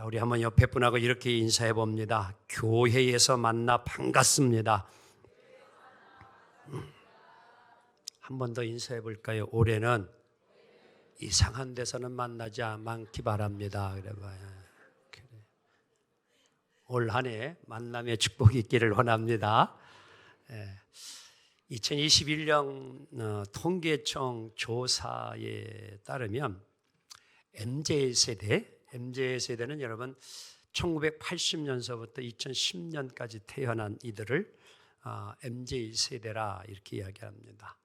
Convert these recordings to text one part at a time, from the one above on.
우리 한번 옆에 분하고 이렇게 인사해 봅니다. 교회에서 만나 반갑습니다. 한 번 더 인사해 볼까요? 올해는 이상한 데서는 만나지 않기 바랍니다. 그래 봐요. 올 한 해 만남의 축복이 있기를 원합니다. 2021년 통계청 조사에 따르면 MZ세대는 여러분 1980년서부터 2010년까지 태어난 이들을 MZ세대라 이렇게 이야기합니다.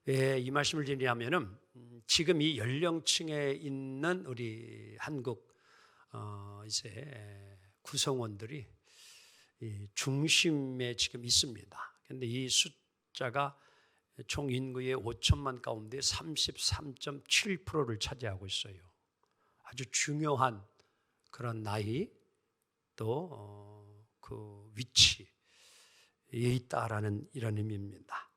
왜 이 말씀을 드리냐면은 지금 이 연령층에 있는 우리 한국 이제 구성원들이 이 중심에 지금 있습니다. 그런데 이 숫자가 총 인구의 5천만 가운데 33.7%를 차지하고 있어요. 아주 중요한 그런 나이 또 그 위치에 있다라는 이런 의미입니다.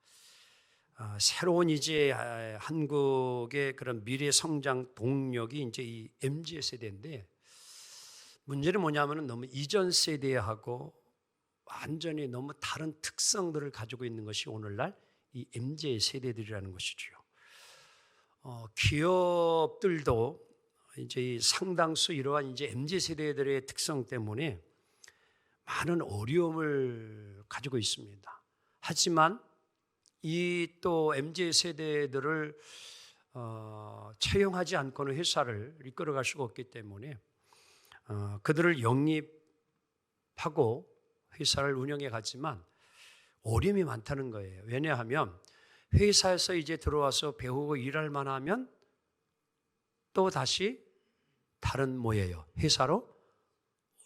새로운 이제 한국의 그런 미래 성장 동력이 이제 이 MZ 세대인데 문제는 뭐냐면은 너무 이전 세대하고 완전히 너무 다른 특성들을 가지고 있는 것이 오늘날 이 MZ 세대들이라는 것이죠. 기업들도 이제 상당수 이러한 이제 MZ 세대들의 특성 때문에 많은 어려움을 가지고 있습니다. 하지만 이 또 MZ 세대들을 채용하지 않고는 회사를 이끌어갈 수가 없기 때문에 그들을 영입하고 회사를 운영해 갔지만 어려움이 많다는 거예요. 왜냐하면 회사에서 이제 들어와서 배우고 일할 만하면 또 다시 다른 뭐예요? 회사로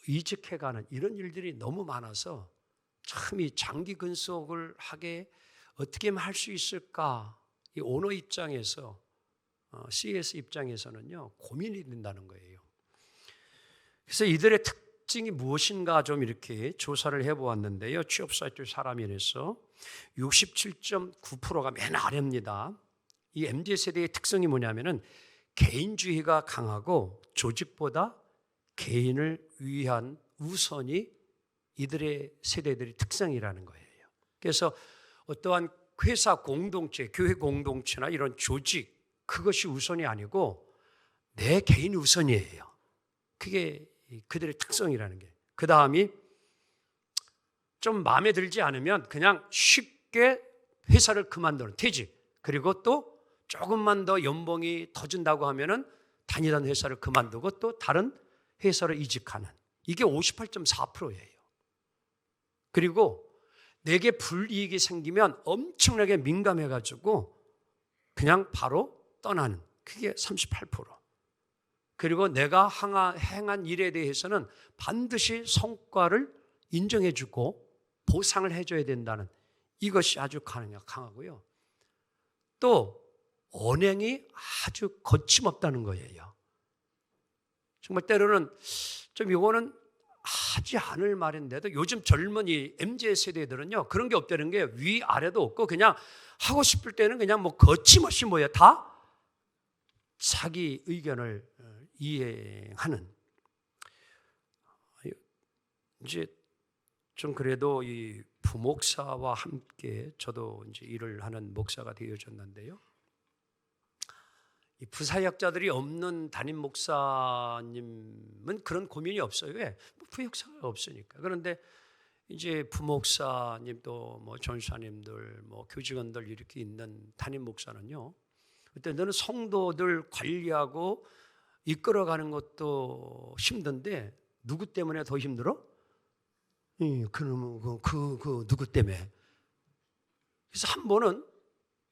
이직해가는 이런 일들이 너무 많아서 참 이 장기 근속을 하게 어떻게 할 수 있을까? 이 오너 입장에서 CS 입장에서는요 고민이 된다는 거예요. 그래서 이들의 특징이 무엇인가 좀 이렇게 조사를 해보았는데요. 취업사이트 사람인에서 67.9%가 맨 아래입니다. 이 MZ세대의 특성이 뭐냐면은 개인주의가 강하고 조직보다 개인을 위한 우선이 이들의 세대들의 특성이라는 거예요. 그래서 어떠한 회사 공동체, 교회 공동체나 이런 조직 그것이 우선이 아니고 내 개인 우선이에요. 그게 그들의 특성이라는 게. 그 다음이 좀 마음에 들지 않으면 그냥 쉽게 회사를 그만두는 퇴직. 그리고 또 조금만 더 연봉이 더 준다고 하면은 다니던 회사를 그만두고 또 다른 회사로 이직하는. 이게 58.4%예요. 그리고 내게 불이익이 생기면 엄청나게 민감해가지고 그냥 바로 떠나는. 그게 38%. 그리고 내가 행한 일에 대해서는 반드시 성과를 인정해주고 보상을 해줘야 된다는 이것이 아주 강하고요. 또 언행이 아주 거침없다는 거예요. 정말 때로는 좀 이거는 하지 않을 말인데도 요즘 젊은 이 MZ 세대들은요 그런 게 없다는 게 위아래도 없고 그냥 하고 싶을 때는 그냥 뭐 거침없이 뭐야 다 자기 의견을 이행하는. 이제 좀 그래도 이 부목사와 함께 저도 이제 일을 하는 목사가 되어졌는데요. 이 부사역자들이 없는 담임 목사님은 그런 고민이 없어요. 왜? 부역사가 없으니까. 그런데 이제 부목사님도 뭐 전사님들, 뭐 교직원들 이렇게 있는 담임 목사는요. 그때 너는 성도들 관리하고 이끌어가는 것도 힘든데 누구 때문에 더 힘들어? 그 누구 때문에? 그래서 한 번은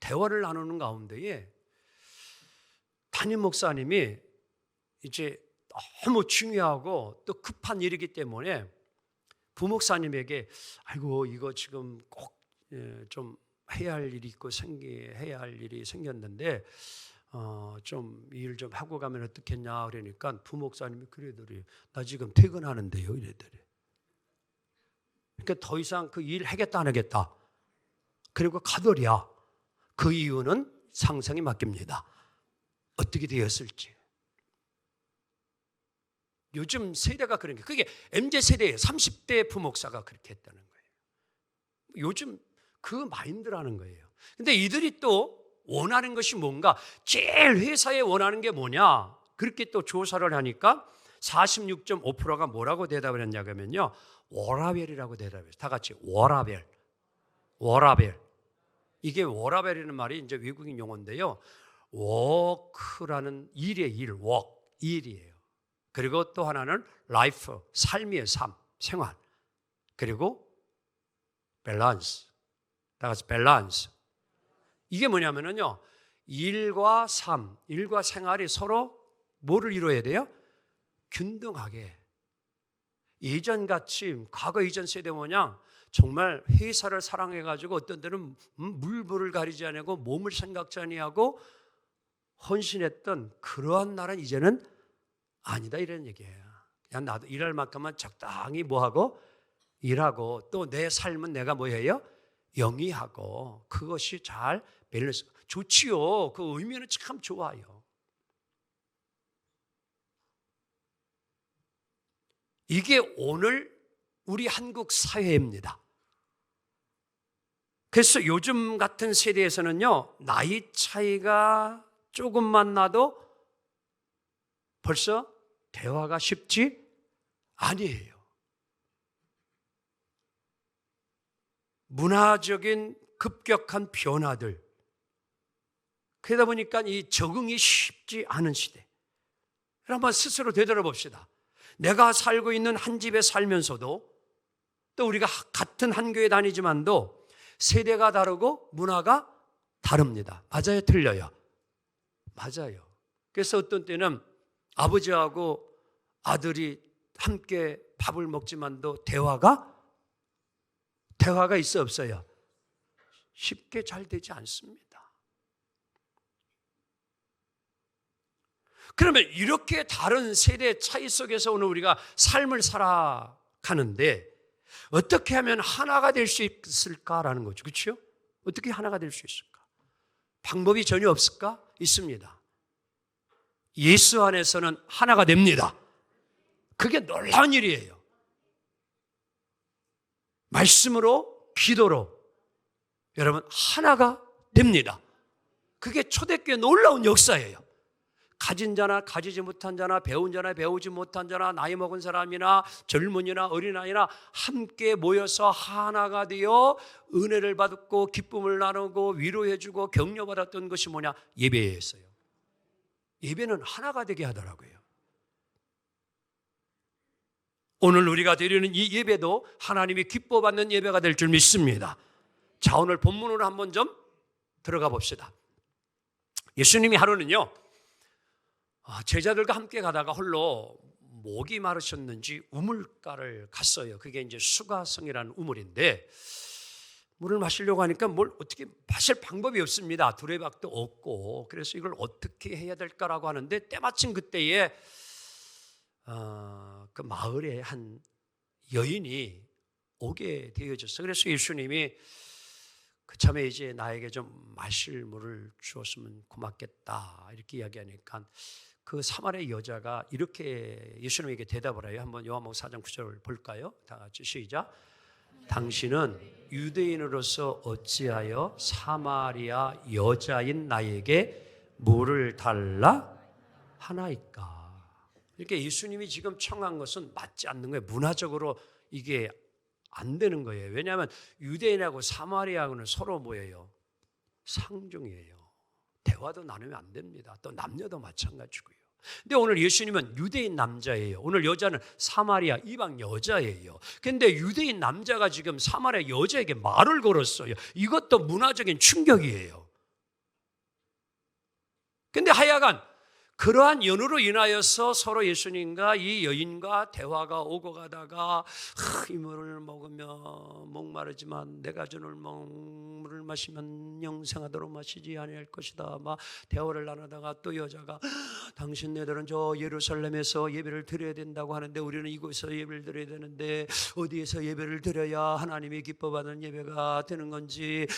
대화를 나누는 가운데에 담임 목사님이 이제 너무 중요하고 또 급한 일이기 때문에 부목사님에게 아이고 이거 지금 꼭 좀 해야 할 일이 있고 해야 할 일이 생겼는데 좀 일 좀 하고 가면 어떻겠냐 그러니까 부목사님이 그러더니 나 지금 퇴근하는데요 이래더니. 그러니까 더 이상 그 일 하겠다 안 하겠다. 그리고 가더랴. 그 이유는 상상이 맡깁니다. 어떻게 되었을지. 요즘 세대가 그런 게 그게 MZ세대의 30대 부목사가 그렇게 했다는 거예요. 요즘 그 마인드라는 거예요. 근데 이들이 또 원하는 것이 뭔가 제일 회사에 원하는 게 뭐냐? 그렇게 또 조사를 하니까 46.5%가 뭐라고 대답을 했냐면요. 워라벨이라고 대답했어요. 다 같이 워라벨. 워라벨. 이게 워라벨이라는 말이 이제 외국인 용어인데요. 워크라는 일의 일, 워크, 일이에요. 그리고 또 하나는 라이프, 삶이에요. 삶, 생활. 그리고 밸런스. 다 같이 밸런스. 이게 뭐냐면요. 일과 삶, 일과 생활이 서로 뭐를 이루어야 돼요? 균등하게. 예전같이 과거 이전 세대 모양 정말 회사를 사랑해가지고 어떤 때는 물불을 가리지 않고 몸을 생각지 아니하고 헌신했던 그러한 나라는 이제는 아니다 이런 얘기예요. 그냥 나도 일할 만큼만 적당히 뭐하고 일하고 또 내 삶은 내가 뭐해요? 영위하고 그것이 잘 밸런스 좋지요. 그 의미는 참 좋아요. 이게 오늘 우리 한국 사회입니다. 그래서 요즘 같은 세대에서는요, 나이 차이가 조금만 나도 벌써 대화가 쉽지 아니에요. 문화적인 급격한 변화들. 그러다 보니까 이 적응이 쉽지 않은 시대. 한번 스스로 되돌아봅시다. 내가 살고 있는 한 집에 살면서도 또 우리가 같은 한 교회 다니지만도 세대가 다르고 문화가 다릅니다. 맞아요? 틀려요? 맞아요. 그래서 어떤 때는 아버지하고 아들이 함께 밥을 먹지만도 대화가 있어 없어요? 쉽게 잘 되지 않습니다. 그러면 이렇게 다른 세대 차이 속에서 오늘 우리가 삶을 살아가는데 어떻게 하면 하나가 될 수 있을까라는 거죠. 그렇죠? 어떻게 하나가 될 수 있을까? 방법이 전혀 없을까? 있습니다. 예수 안에서는 하나가 됩니다. 그게 놀라운 일이에요. 말씀으로, 기도로 여러분 하나가 됩니다. 그게 초대교회 놀라운 역사예요. 가진 자나 가지지 못한 자나 배운 자나 배우지 못한 자나 나이 먹은 사람이나 젊은이나 어린아이나 함께 모여서 하나가 되어 은혜를 받고 기쁨을 나누고 위로해주고 격려받았던 것이 뭐냐? 예배였어요. 예배는 하나가 되게 하더라고요. 오늘 우리가 드리는 이 예배도 하나님이 기뻐받는 예배가 될 줄 믿습니다. 자, 오늘 본문으로 한번 좀 들어가 봅시다. 예수님이 하루는요, 제자들과 함께 가다가 홀로 목이 마르셨는지 우물가를 갔어요. 그게 이제 수가성이라는 우물인데 물을 마시려고 하니까 뭘 어떻게 마실 방법이 없습니다. 두레박도 없고. 그래서 이걸 어떻게 해야 될까라고 하는데 때마침 그때에 그 마을에 한 여인이 오게 되어졌어요. 그래서 예수님이 그참에 이제 나에게 좀 마실 물을 주었으면 고맙겠다 이렇게 이야기하니까 그 사마리아 여자가 이렇게 예수님에게 대답을 해요. 한번 요한복음 4장 9절을 볼까요? 다 같이 시작. 당신은 유대인으로서 어찌하여 사마리아 여자인 나에게 물을 달라 하나이까? 이렇게 예수님이 지금 청한 것은 맞지 않는 거예요. 문화적으로 이게 안 되는 거예요. 왜냐하면 유대인하고 사마리아하고는 서로 뭐예요? 상종이에요. 대화도 나누면 안 됩니다. 또 남녀도 마찬가지고요. 근데 오늘 예수님은 유대인 남자예요. 오늘 여자는 사마리아 이방 여자예요. 근데 유대인 남자가 지금 사마리아 여자에게 말을 걸었어요. 이것도 문화적인 충격이에요. 근데 하여간 그러한 연유로 인하여서 서로 예수님과 이 여인과 대화가 오고 가다가 이 물을 먹으면 목마르지만 내가 주는 물을 마시면 영생하도록 마시지 아니할 것이다. 막 대화를 나누다가 또 여자가 당신네들은 저 예루살렘에서 예배를 드려야 된다고 하는데 우리는 이곳에서 예배를 드려야 되는데 어디에서 예배를 드려야 하나님이 기뻐받는 예배가 되는 건지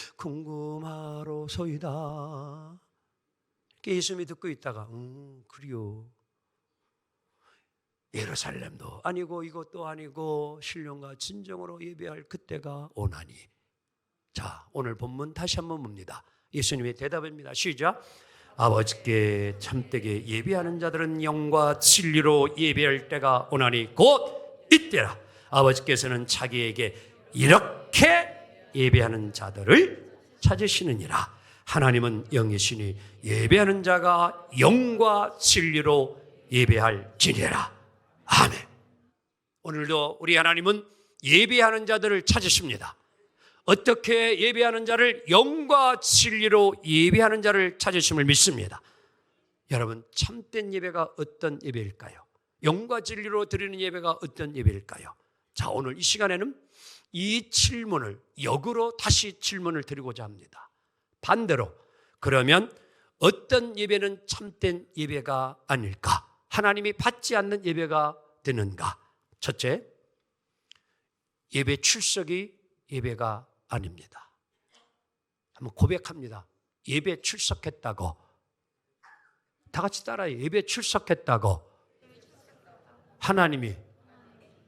예루살렘도 아니고 이것도 아니고 신령과 진정으로 예배할 그때가 오나니. 자, 오늘 본문 다시 한번 봅니다. 예수님의 대답입니다. 시작. 아버지께 참되게 예배하는 자들은 영과 진리로 예배할 때가 오나니 곧 이때라. 아버지께서는 자기에게 이렇게 예배하는 자들을 찾으시느니라. 하나님은 영이시니 예배하는 자가 영과 진리로 예배할지니라. 아멘. 오늘도 우리 하나님은 예배하는 자들을 찾으십니다. 어떻게 예배하는 자를? 영과 진리로 예배하는 자를 찾으심을 믿습니다. 여러분, 참된 예배가 어떤 예배일까요? 영과 진리로 드리는 예배가 어떤 예배일까요? 자, 오늘 이 시간에는 이 질문을 역으로 다시 질문을 드리고자 합니다. 반대로, 그러면 어떤 예배는 참된 예배가 아닐까? 하나님이 받지 않는 예배가 되는가? 첫째, 예배 출석이 예배가 아닙니다. 한번 고백합니다. 예배 출석했다고. 다 같이 따라해요. 예배 출석했다고. 하나님이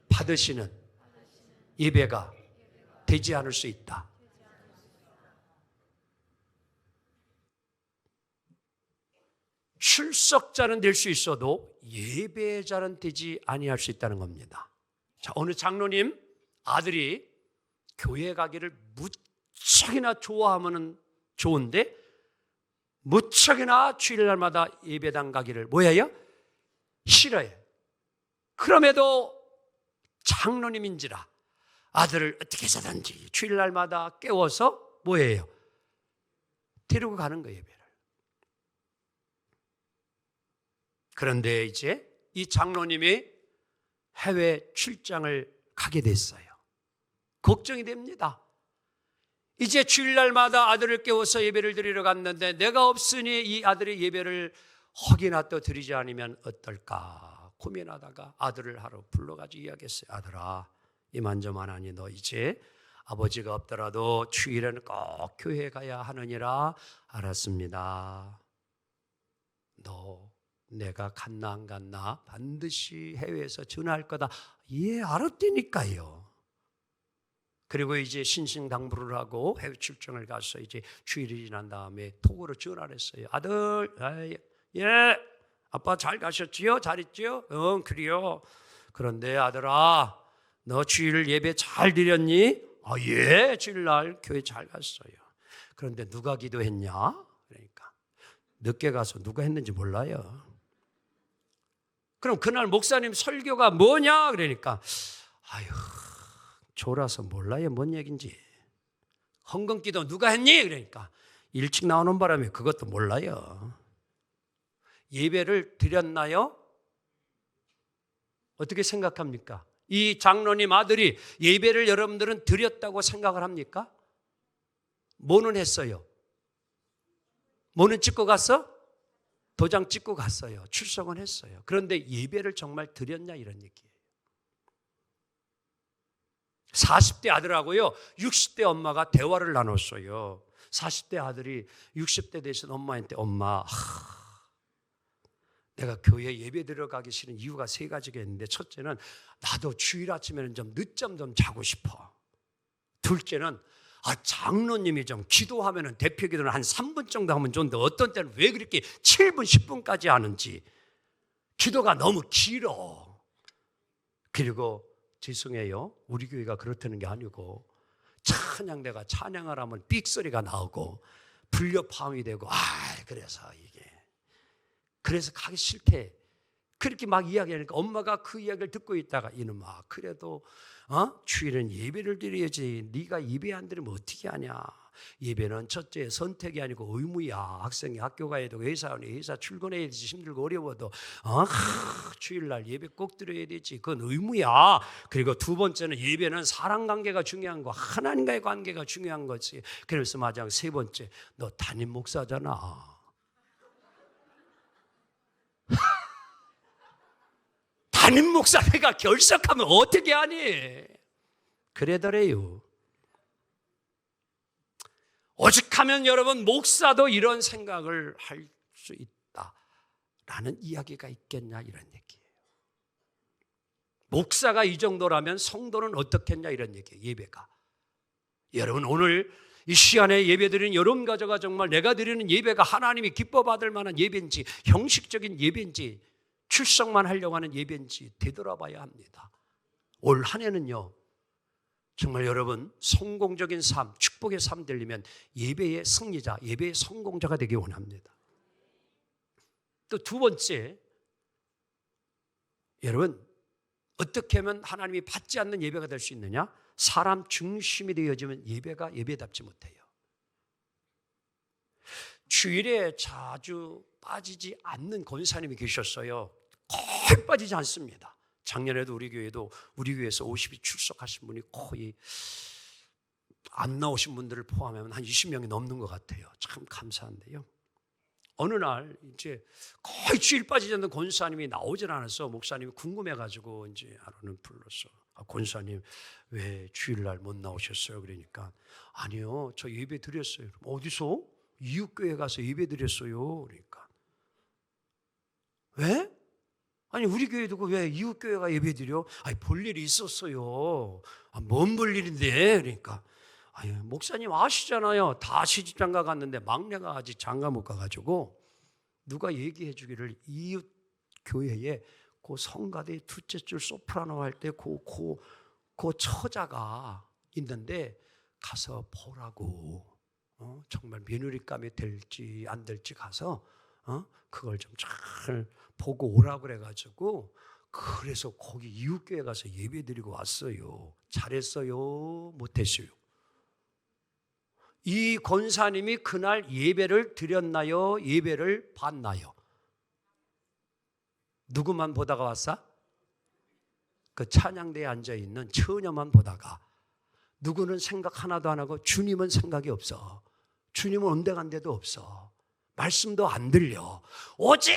받으시는 예배가 되지 않을 수 있다. 출석자는 될 수 있어도 예배자는 되지 아니할 수 있다는 겁니다. 자, 어느 장로님 아들이 교회 가기를 무척이나 좋아하면 좋은데 무척이나 주일날마다 예배당 가기를 뭐예요? 싫어요. 그럼에도 장로님인지라 아들을 어떻게 해서든지 주일날마다 깨워서 뭐예요? 데리고 가는 거예요, 예배를. 그런데 이제 이 장로님이 해외 출장을 가게 됐어요. 걱정이 됩니다. 이제 주일날마다 아들을 깨워서 예배를 드리러 갔는데 내가 없으니 이 아들의 예배를 혹이나 또 드리지 않으면 어떨까 고민하다가 아들을 하루 불러가지고 이야기했어요. 아들아, 이만저만하니 너 이제 아버지가 없더라도 주일에는 꼭 교회에 가야 하느니라. 알았습니다. 너 내가 갔나 안 갔나 반드시 해외에서 전화할 거다. 예, 알았다니까요. 그리고 이제 신신당부를 하고 해외 출장을 가서 이제 주일이 지난 다음에 톡으로 전화를 했어요. 아들, 예, 아빠 잘 가셨지요? 잘 있지요? 응, 그래요. 그런데 아들아, 너 주일 예배 잘 드렸니? 아, 예, 주일날 교회 잘 갔어요. 그런데 누가 기도했냐? 그러니까 늦게 가서 누가 했는지 몰라요. 그럼 그날 목사님 설교가 뭐냐? 그러니까 아유, 졸아서 몰라요, 뭔 얘긴지. 헌금기도 누가 했니? 그러니까 일찍 나오는 바람에 그것도 몰라요. 예배를 드렸나요? 어떻게 생각합니까? 이 장로님 아들이 예배를 여러분들은 드렸다고 생각을 합니까? 뭐는 했어요? 뭐는 찍고 갔어? 도장 찍고 갔어요. 출석은 했어요. 그런데 예배를 정말 드렸냐 이런 얘기예요. 40대 아들하고요 60대 엄마가 대화를 나눴어요. 40대 아들이 60대 되신 엄마한테 엄마, 내가 교회 예배 들어가기 싫은 이유가 3가지가 있는데 첫째는 나도 주일 아침에는 좀 늦잠 좀 자고 싶어. 둘째는 장로님이 좀 기도하면은 대표 기도는 한 3분 정도 하면 좋은데 어떤 때는 왜 그렇게 7분, 10분까지 하는지 기도가 너무 길어. 그리고 죄송해요. 우리 교회가 그렇다는 게 아니고 찬양대가 찬양을 하면 삑소리가 나오고 불협화음이 되고 그래서 가기 싫대. 그렇게 막 이야기하니까 엄마가 그 이야기를 듣고 있다가 이놈아 그래도 주일은 예배를 드려야지. 네가 예배 안 드리면 어떻게 하냐. 예배는 첫째 선택이 아니고 의무야. 학생이 학교 가야 되고 회사 출근해야 되지. 힘들고 어려워도 주일날 예배 꼭 드려야 되지. 그건 의무야. 그리고 두 번째는 예배는 사람관계가 중요한 거, 하나님과의 관계가 중요한 거지. 그래서 마지막 세 번째, 너 담임 목사잖아. 담임 목사 내가 결석하면 어떻게 하니? 그래더래요. 오직하면 여러분 목사도 이런 생각을 할 수 있다라는 이야기가 있겠냐 이런 얘기예요. 목사가 이 정도라면 성도는 어떻겠냐 이런 얘기예요. 예배가. 여러분 오늘 이 시간에 예배드리는 여러분 가져가 정말 내가 드리는 예배가 하나님이 기뻐 받을 만한 예배인지 형식적인 예배인지 출석만 하려고 하는 예배인지 되돌아봐야 합니다. 올 한 해는요. 정말 여러분 성공적인 삶, 축복의 삶 되려면 예배의 승리자, 예배의 성공자가 되기 원합니다. 또 두 번째, 여러분 어떻게 하면 하나님이 받지 않는 예배가 될 수 있느냐? 사람 중심이 되어지면 예배가 예배답지 못해요. 주일에 자주 빠지지 않는 권사님이 계셨어요. 거의 빠지지 않습니다. 작년에도 우리 교회에서 50이 출석하신 분이 거의 안 나오신 분들을 포함하면 한 20명이 넘는 것 같아요. 참 감사한데요. 어느 날 이제 거의 주일 빠지지 않는 권사님이 나오질 않아서 목사님이 궁금해가지고 이제 하루는 불렀어. 권사님 왜 주일날 못 나오셨어요? 그러니까 아니요, 저 예배 드렸어요. 어디서? 이웃교회 가서 예배 드렸어요. 그러니까 왜? 아니 우리 교회도 왜 이웃교회가 예배 드려? 아니 볼 일이 있었어요. 뭔 볼 일인데? 그러니까 아니 목사님 아시잖아요. 다 시집장가 갔는데 막내가 아직 장가 못 가가지고 누가 얘기해 주기를 이웃 교회에 그 성가대 둘째 줄 소프라노 할 때 그 처자가 있는데 가서 보라고. 정말 며느리감이 될지 안 될지 가서 그걸 좀 잘 보고 오라고 그래가지고 그래서 거기 이웃교회 가서 예배 드리고 왔어요. 잘했어요? 못했어요? 이 권사님이 그날 예배를 드렸나요? 예배를 받나요? 누구만 보다가 왔어? 그 찬양대에 앉아있는 처녀만 보다가. 누구는 생각 하나도 안 하고 주님은 생각이 없어. 주님은 온데간데도 없어. 말씀도 안 들려. 오직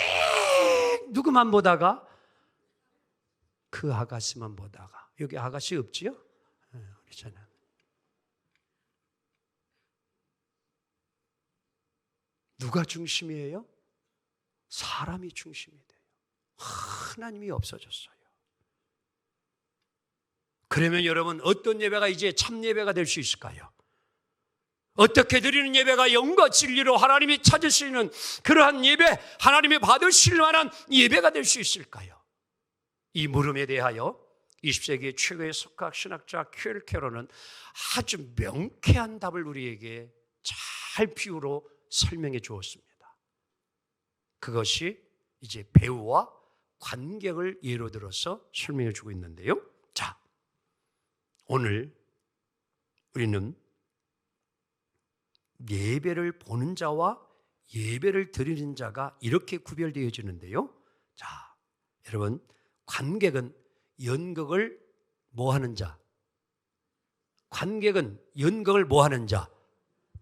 누구만 보다가? 그 아가씨만 보다가. 여기 아가씨 없지요? 우리 저는. 누가 중심이에요? 사람이 중심이 돼요. 하나님이 없어졌어요. 그러면 여러분 어떤 예배가 이제 참 예배가 될 수 있을까요? 어떻게 드리는 예배가 영과 진리로 하나님이 찾으시는 그러한 예배, 하나님이 받으실 만한 예배가 될 수 있을까요? 이 물음에 대하여 20세기 최고의 석학 신학자 큐엘케로는 아주 명쾌한 답을 우리에게 잘 비유로 설명해 주었습니다. 그것이 이제 배우와 관객을 예로 들어서 설명해 주고 있는데요. 자, 오늘 우리는 예배를 보는 자와 예배를 드리는 자가 이렇게 구별되어지는데요. 자, 여러분, 관객은 연극을 뭐 하는 자? 관객은 연극을 뭐 하는 자?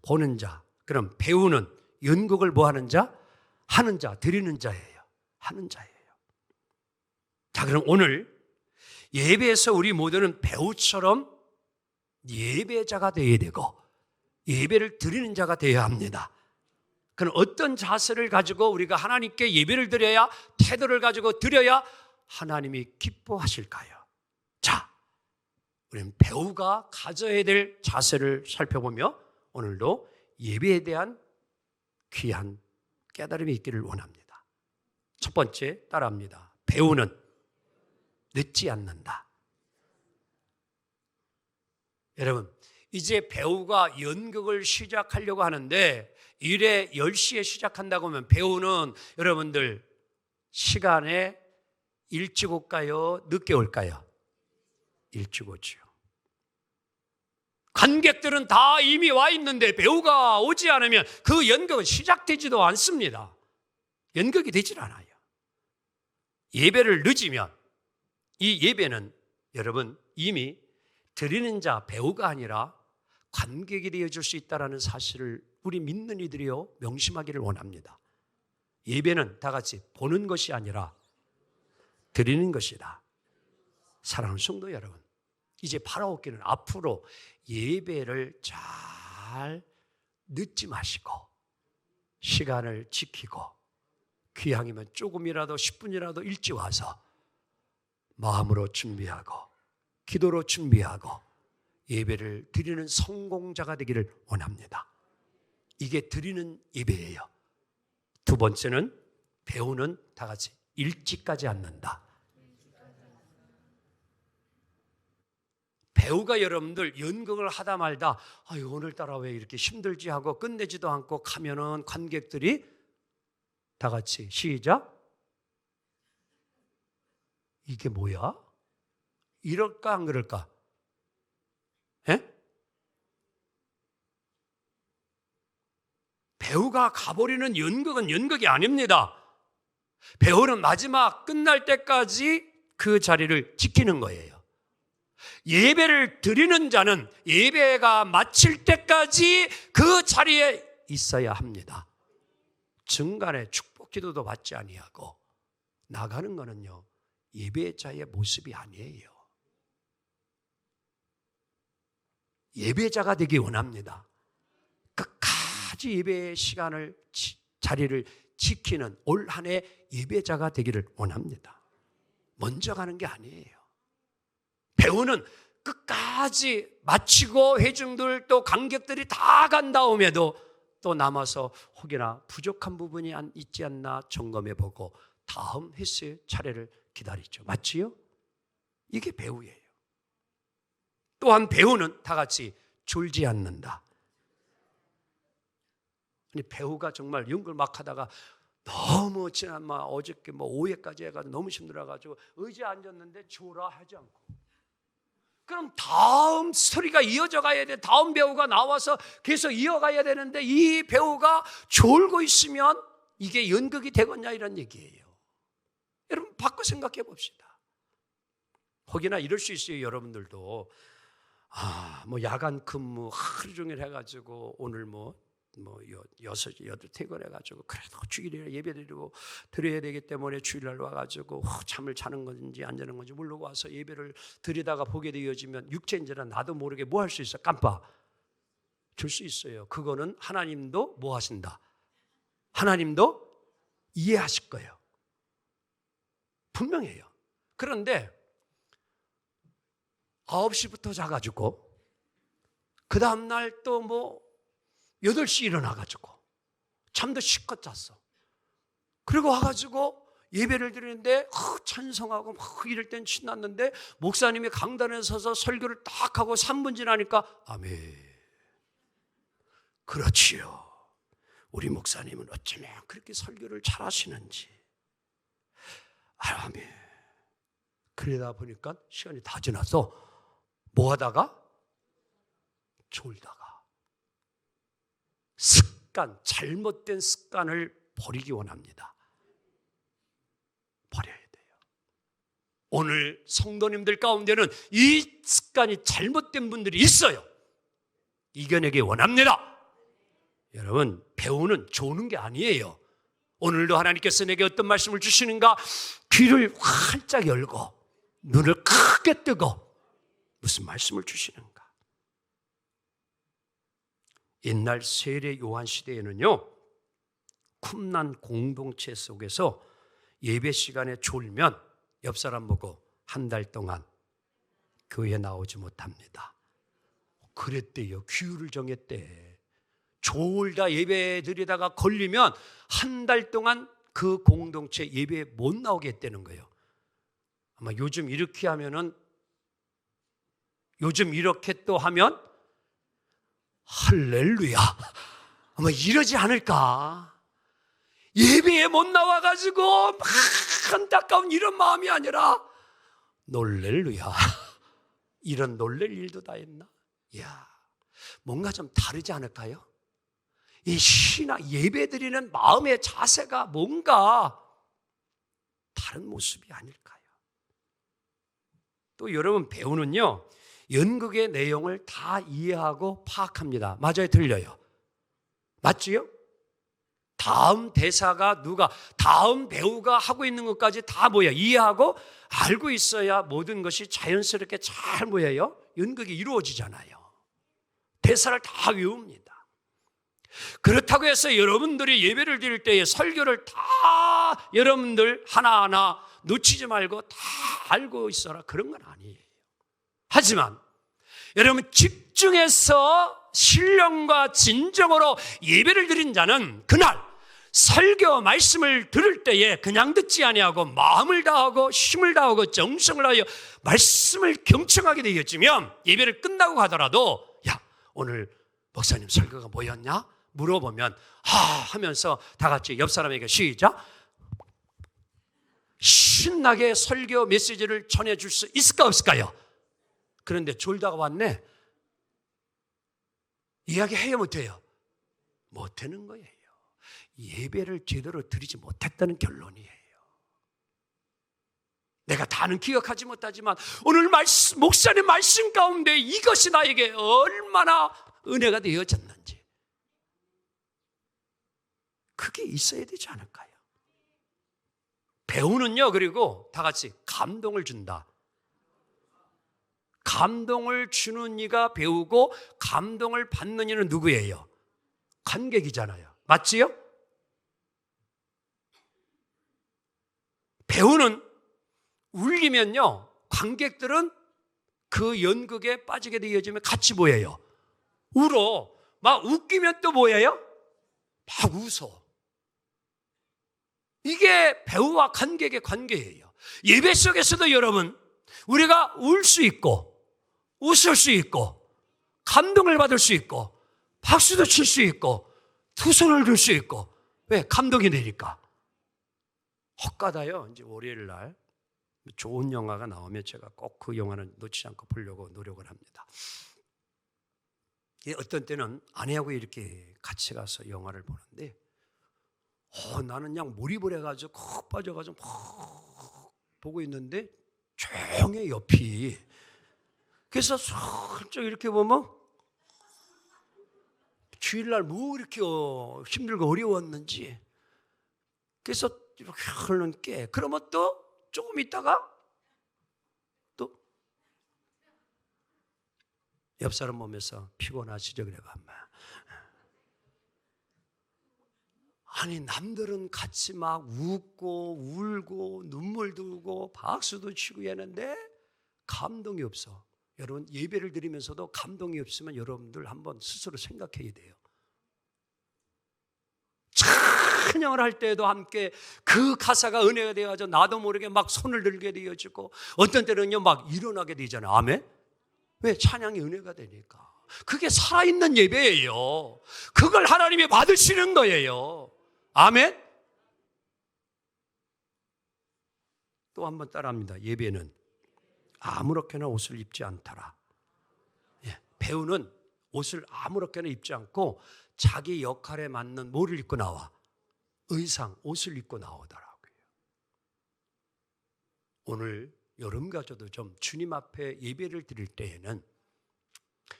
보는 자. 그럼 배우는 연극을 뭐 하는 자? 하는 자, 드리는 자예요. 하는 자예요. 자, 그럼 오늘 예배에서 우리 모두는 배우처럼 예배자가 되어야 되고 예배를 드리는 자가 되어야 합니다. 그럼 어떤 자세를 가지고 우리가 하나님께 예배를 드려야, 태도를 가지고 드려야 하나님이 기뻐하실까요? 자, 우리는 배우가 가져야 될 자세를 살펴보며 오늘도 예배에 대한 귀한 깨달음이 있기를 원합니다. 첫 번째 따라합니다. 배우는 늦지 않는다. 여러분, 이제 배우가 연극을 시작하려고 하는데 일에 10시에 시작한다고 하면 배우는 여러분들 시간에 일찍 올까요? 늦게 올까요? 일찍 오지요. 관객들은 다 이미 와 있는데 배우가 오지 않으면 그 연극은 시작되지도 않습니다. 연극이 되질 않아요. 예배를 늦으면 이 예배는 여러분 이미 드리는 자 배우가 아니라 관객이 되어줄 수 있다는 사실을 우리 믿는 이들이요 명심하기를 원합니다. 예배는 다 같이 보는 것이 아니라 드리는 것이다. 사랑하는 성도 여러분, 이제 바라옵기는 앞으로 예배를 잘 늦지 마시고 시간을 지키고 기왕이면 조금이라도 10분이라도 일찍 와서 마음으로 준비하고 기도로 준비하고 예배를 드리는 성공자가 되기를 원합니다. 이게 드리는 예배예요. 두 번째는 배우는 다 같이 일찍까지 앉는다. 배우가 여러분들 연극을 하다 말다 아유 오늘따라 왜 이렇게 힘들지 하고 끝내지도 않고 가면은 관객들이 다 같이 시작. 이게 뭐야? 이럴까 안 그럴까? 에? 배우가 가버리는 연극은 연극이 아닙니다. 배우는 마지막 끝날 때까지 그 자리를 지키는 거예요. 예배를 드리는 자는 예배가 마칠 때까지 그 자리에 있어야 합니다. 중간에 축복 기도도 받지 아니하고 나가는 거는요 예배자의 모습이 아니에요. 예배자가 되기 원합니다. 끝까지 예배의 시간을 자리를 지키는 올 한 해 예배자가 되기를 원합니다. 먼저 가는 게 아니에요. 배우는 끝까지 마치고 회중들 또 관객들이 다 간 다음에도 또 남아서 혹여나 부족한 부분이 있지 않나 점검해 보고 다음 횟수의 차례를 기다리죠. 맞지요? 이게 배우예요. 또한 배우는 다 같이 졸지 않는다. 배우가 정말 연극을 막 하다가 너무 지난 어저께 오후까지 해가지고 너무 힘들어가지고 의자에 앉았는데 졸아 하지 않고 그럼 다음 스토리가 이어져 가야 돼. 다음 배우가 나와서 계속 이어가야 되는데 이 배우가 졸고 있으면 이게 연극이 되겠냐 이런 얘기예요. 여러분 바꿔 생각해 봅시다. 혹여나 이럴 수 있어요. 여러분들도 야간 근무 하루 종일 해가지고 오늘 6시, 8시 퇴근해가지고 그래도 주일에 예배드리고 드려야 되기 때문에 주일날 와가지고 잠을 자는 건지 안 자는 건지 모르고 와서 예배를 드리다가 보게 되어지면 육체인지라 나도 모르게 뭐 할 수 있어? 깜빡 줄 수 있어요. 그거는 하나님도 뭐 하신다? 하나님도 이해하실 거예요. 분명해요. 그런데 9시부터 자가지고 그 다음날 또 8시 일어나가지고 잠도 실컷 잤어. 그리고 와가지고 예배를 드리는데 찬송하고 막 이럴 땐 신났는데 목사님이 강단에 서서 설교를 딱 하고 3분 지나니까 아멘. 그렇지요. 우리 목사님은 어쩌면 그렇게 설교를 잘하시는지. 아멘. 그러다 보니까 시간이 다 지나서 뭐 하다가? 졸다가. 습관, 잘못된 습관을 버리기 원합니다. 버려야 돼요. 오늘 성도님들 가운데는 이 습관이 잘못된 분들이 있어요. 이겨내기 원합니다. 여러분, 배우는 조는 게 아니에요. 오늘도 하나님께서 내게 어떤 말씀을 주시는가? 귀를 활짝 열고 눈을 크게 뜨고 무슨 말씀을 주시는가? 옛날 세례 요한 시대에는요, 쿰난 공동체 속에서 예배 시간에 졸면 옆 사람 보고 한 달 동안 교회에 나오지 못합니다. 그랬대요. 규율을 정했대. 졸다 예배 드리다가 걸리면 한 달 동안 그 공동체 예배에 못 나오게 했다는 거예요. 아마 요즘 이렇게 하면은 요즘 이렇게 또 하면 할렐루야 아마 이러지 않을까. 예배에 못 나와가지고 막 안타까운 이런 마음이 아니라 놀렐루야 이런 놀랄 일도 다 했나? 이야, 뭔가 좀 다르지 않을까요? 이 신앙 예배드리는 마음의 자세가 뭔가 다른 모습이 아닐까요? 또 여러분 배우는요 연극의 내용을 다 이해하고 파악합니다. 맞아요? 틀려요? 맞지요? 다음 대사가 누가 다음 배우가 하고 있는 것까지 다 뭐야 이해하고 알고 있어야 모든 것이 자연스럽게 잘 뭐예요? 연극이 이루어지잖아요. 대사를 다 외웁니다. 그렇다고 해서 여러분들이 예배를 드릴 때에 설교를 다 여러분들 하나하나 놓치지 말고 다 알고 있어라, 그런 건 아니에요. 하지만 여러분, 집중해서 신령과 진정으로 예배를 드린 자는 그날 설교 말씀을 들을 때에 그냥 듣지 아니하고 마음을 다하고 힘을 다하고 정성을 다하여 말씀을 경청하게 되어지면 예배를 끝나고 가더라도 야, 오늘 목사님 설교가 뭐였냐? 물어보면 하면서 다 같이 옆 사람에게 시작, 신나게 설교 메시지를 전해줄 수 있을까 없을까요? 그런데 졸다가 왔네. 이야기해요 못해요? 못하는 거예요. 예배를 제대로 드리지 못했다는 결론이에요. 내가 다는 기억하지 못하지만 오늘 목사님 말씀 가운데 이것이 나에게 얼마나 은혜가 되어졌는지, 그게 있어야 되지 않을까요? 배우는요, 그리고 다 같이 감동을 준다. 감동을 주는 이가 배우고 감동을 받는 이는 누구예요? 관객이잖아요. 맞지요? 배우는 울리면요, 관객들은 그 연극에 빠지게 되어지면 같이 뭐예요? 울어. 막 웃기면 또 뭐예요? 막 웃어. 이게 배우와 관객의 관계예요. 예배 속에서도 여러분, 우리가 울 수 있고 웃을 수 있고 감동을 받을 수 있고 박수도 칠 수 있고 두 손을 들 수 있고. 왜? 감동이 되니까. 헛가다요, 이제 월요일 날 좋은 영화가 나오면 제가 꼭 그 영화는 놓치지 않고 보려고 노력을 합니다. 어떤 때는 아내하고 이렇게 같이 가서 영화를 보는데 나는 그냥 몰입을 해가지고 콕 빠져가지고 콕 보고 있는데 조용해 옆이. 그래서 슬쩍 이렇게 보면 주일날 뭐 이렇게 힘들고 어려웠는지. 그래서 이렇게 흘는 깨. 그러면 또 조금 있다가 또 옆 사람 보면서 피곤하시죠? 그래 봐. 아니, 남들은 같이 막 웃고 울고 눈물 들고 박수도 치고 하는데 감동이 없어. 여러분, 예배를 드리면서도 감동이 없으면 여러분들 한번 스스로 생각해야 돼요. 찬양을 할 때에도 함께 그 가사가 은혜가 되어가지고 나도 모르게 막 손을 들게 되어지고 어떤 때는요 막 일어나게 되잖아요. 아멘? 왜? 찬양이 은혜가 되니까. 그게 살아있는 예배예요. 그걸 하나님이 받으시는 거예요. 아멘? 또 한 번 따라합니다. 예배는 아무렇게나 옷을 입지 않더라. 배우는 옷을 아무렇게나 입지 않고 자기 역할에 맞는 뭐를 입고 나와? 의상, 옷을 입고 나오더라고요. 오늘 여름가져도 좀 주님 앞에 예배를 드릴 때에는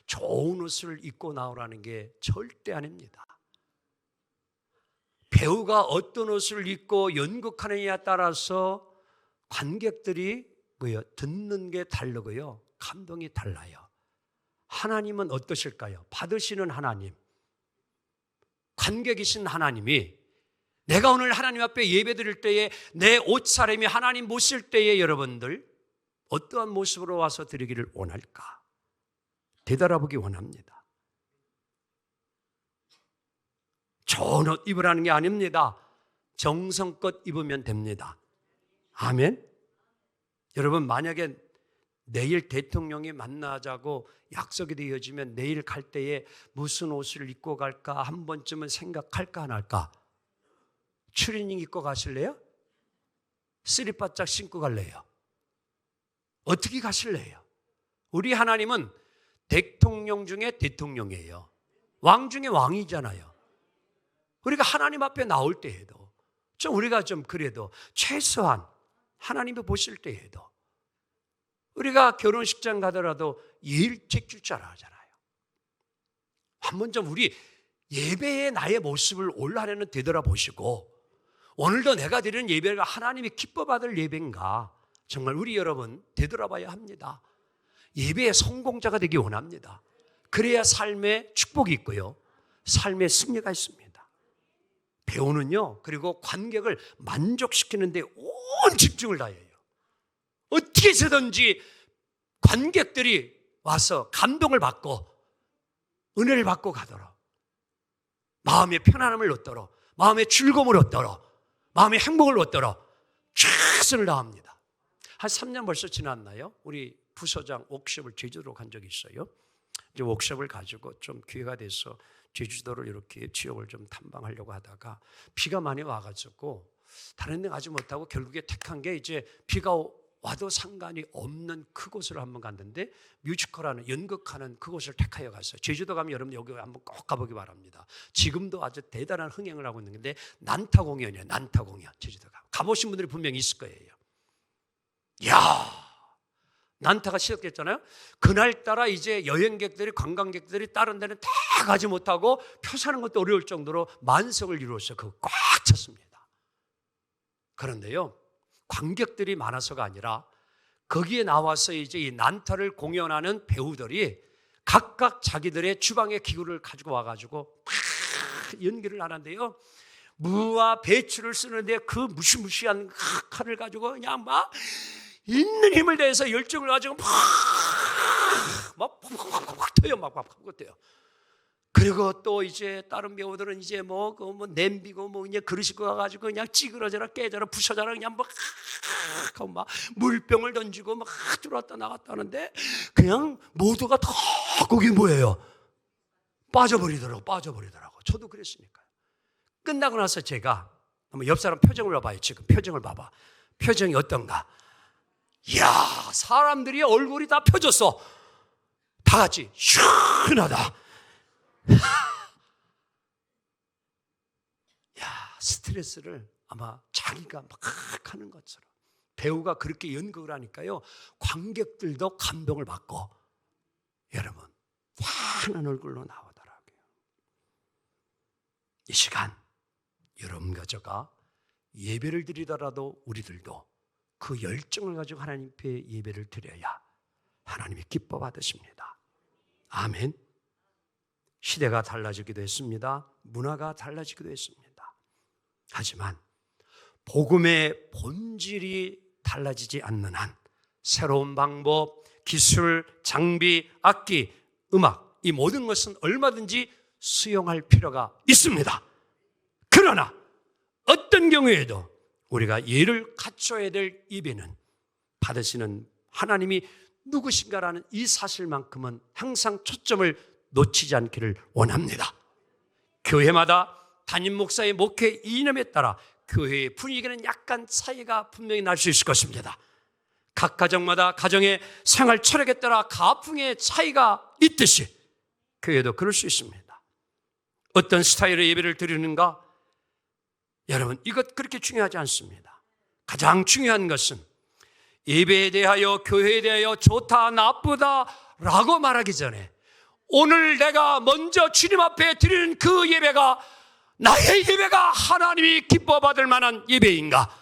좋은 옷을 입고 나오라는 게 절대 아닙니다. 배우가 어떤 옷을 입고 연극하느냐에 따라서 관객들이 듣는 게 다르고요, 감동이 달라요. 하나님은 어떠실까요? 받으시는 하나님, 관객이신 하나님이 내가 오늘 하나님 앞에 예배 드릴 때에 내 옷차림이 하나님 보실 때에 여러분들 어떠한 모습으로 와서 드리기를 원할까? 되돌아보기 원합니다. 좋은 옷 입으라는 게 아닙니다. 정성껏 입으면 됩니다. 아멘? 여러분, 만약에 내일 대통령이 만나자고 약속이 되어지면 내일 갈 때에 무슨 옷을 입고 갈까 한 번쯤은 생각할까 안 할까? 추리닝 입고 가실래요? 쓰리바짝 신고 갈래요? 어떻게 가실래요? 우리 하나님은 대통령 중에 대통령이에요. 왕 중에 왕이잖아요. 우리가 하나님 앞에 나올 때에도 우리가 그래도 최소한 하나님이 보실 때에도 우리가 결혼식장 가더라도 일찍 줄 줄 알잖아요. 한번 우리 예배의 나의 모습을 올 한해는 되돌아보시고 오늘도 내가 드리는 예배가 하나님이 기뻐 받을 예배인가 정말 우리 여러분 되돌아봐야 합니다. 예배의 성공자가 되기 원합니다. 그래야 삶에 축복이 있고요, 삶에 승리가 있습니다. 배우는요, 그리고 관객을 만족시키는데 온 온 집중을 다해요. 어떻게 해서든지 관객들이 와서 감동을 받고 은혜를 받고 가도록, 마음의 편안함을 얻도록, 마음의 즐거움을 얻도록, 마음의 행복을 얻도록 최선을 다합니다. 한 3년 벌써 지났나요? 우리 부서장 워크숍을 제주도로 간 적이 있어요. 이제 워크숍을 가지고 좀 기회가 돼서 제주도를 이렇게 지역을 좀 탐방하려고 하다가 비가 많이 와가지고 다른 데 가지 못하고 결국에 택한 게 이제 비가 와도 상관이 없는 그곳을 한번 갔는데 뮤지컬하는 연극하는 그곳을 택하여 갔어요. 제주도 가면 여러분 여기 한번 꼭 가보기 바랍니다. 지금도 아주 대단한 흥행을 하고 있는데 난타 공연이에요. 난타 공연. 제주도가 가보신 분들이 분명히 있을 거예요. 이야, 난타가 시작됐잖아요. 그날따라 이제 여행객들이, 관광객들이 다른 데는 다 가지 못하고 표 사는 것도 어려울 정도로 만석을 이루었어요. 그거 꽉 찼습니다. 그런데요, 관객들이 많아서가 아니라 거기에 나와서 이제 이 난타를 공연하는 배우들이 각각 자기들의 주방의 기구를 가지고 와가지고 막 연기를 하는데요, 무와 배추를 쓰는데 그 무시무시한 칼을 가지고 그냥 막 있는 힘을 다해서 열정을 가지고 막 터요, 막 터요. 그리고 또 이제 다른 배우들은 이제 뭐 냄비고 뭐 이제 그릇이 가가지고 그냥 찌그러져라 깨져라 부셔져라 그냥 막 물병을 던지고 막 들어왔다 나갔다 하는데 그냥 모두가 다 거기 뭐예요? 빠져버리더라고. 저도 그랬으니까요. 끝나고 나서 제가 한번 옆 사람 표정을 봐봐요. 지금 표정을 봐봐. 표정이 어떤가? 이야, 사람들이 얼굴이 다 펴졌어. 다 같이 시원하다. 야, 스트레스를 아마 자기가 막 하는 것처럼 배우가 그렇게 연극을 하니까요, 관객들도 감동을 받고 여러분 환한 얼굴로 나오더라고요. 이 시간 여러분과 저가 예배를 드리더라도 우리들도 그 열정을 가지고 하나님 앞에 예배를 드려야 하나님이 기뻐 받으십니다. 아멘. 시대가 달라지기도 했습니다. 문화가 달라지기도 했습니다. 하지만 복음의 본질이 달라지지 않는 한 새로운 방법, 기술, 장비, 악기, 음악, 이 모든 것은 얼마든지 수용할 필요가 있습니다. 그러나 어떤 경우에도 우리가 예를 갖춰야 될 예배는 받으시는 하나님이 누구신가라는 이 사실만큼은 항상 초점을 놓치지 않기를 원합니다. 교회마다 담임 목사의 목회 이념에 따라 교회의 분위기는 약간 차이가 분명히 날 수 있을 것입니다. 각 가정마다 가정의 생활 철학에 따라 가풍의 차이가 있듯이 교회도 그럴 수 있습니다. 어떤 스타일의 예배를 드리는가? 여러분, 이것 그렇게 중요하지 않습니다. 가장 중요한 것은 예배에 대하여, 교회에 대하여 좋다, 나쁘다 라고 말하기 전에 오늘 내가 먼저 주님 앞에 드리는 그 예배가 나의 예배가 하나님이 기뻐 받을 만한 예배인가?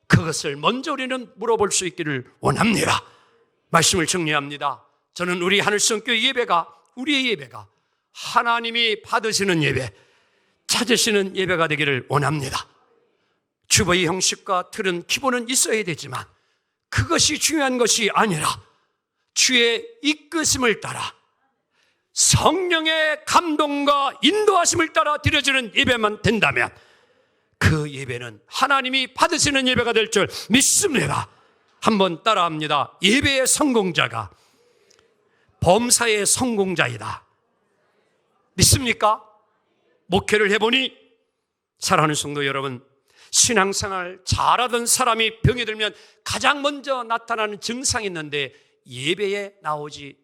그것을 먼저 우리는 물어볼 수 있기를 원합니다. 말씀을 정리합니다. 저는 우리 하늘성교회 예배가, 우리의 예배가 하나님이 받으시는 예배, 찾으시는 예배가 되기를 원합니다. 주보의 형식과 틀은 기본은 있어야 되지만 그것이 중요한 것이 아니라 주의 이끄심을 따라 성령의 감동과 인도하심을 따라 드려지는 예배만 된다면 그 예배는 하나님이 받으시는 예배가 될 줄 믿습니다. 한번 따라합니다. 예배의 성공자가 범사의 성공자이다. 믿습니까? 목회를 해보니 사랑하는 성도 여러분, 신앙생활 잘하던 사람이 병이 들면 가장 먼저 나타나는 증상이 있는데 예배에 나오지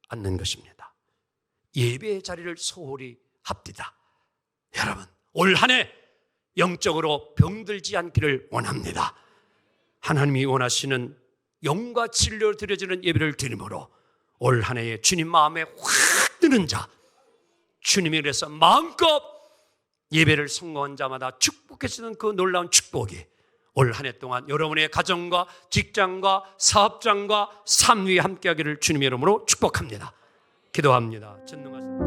않는 것입니다. 예배의 자리를 소홀히 합디다. 여러분, 올 한 해 영적으로 병들지 않기를 원합니다. 하나님이 원하시는 영과 진리로 드려지는 예배를 드림으로 올 한 해에 주님 마음에 확 드는 자, 주님이 그래서 마음껏 예배를 성공한 자마다 축복해주는 그 놀라운 축복이 올 한 해 동안 여러분의 가정과 직장과 사업장과 삶 위에 함께하기를 주님의 이름으로 축복합니다. 기도합니다. 전능하신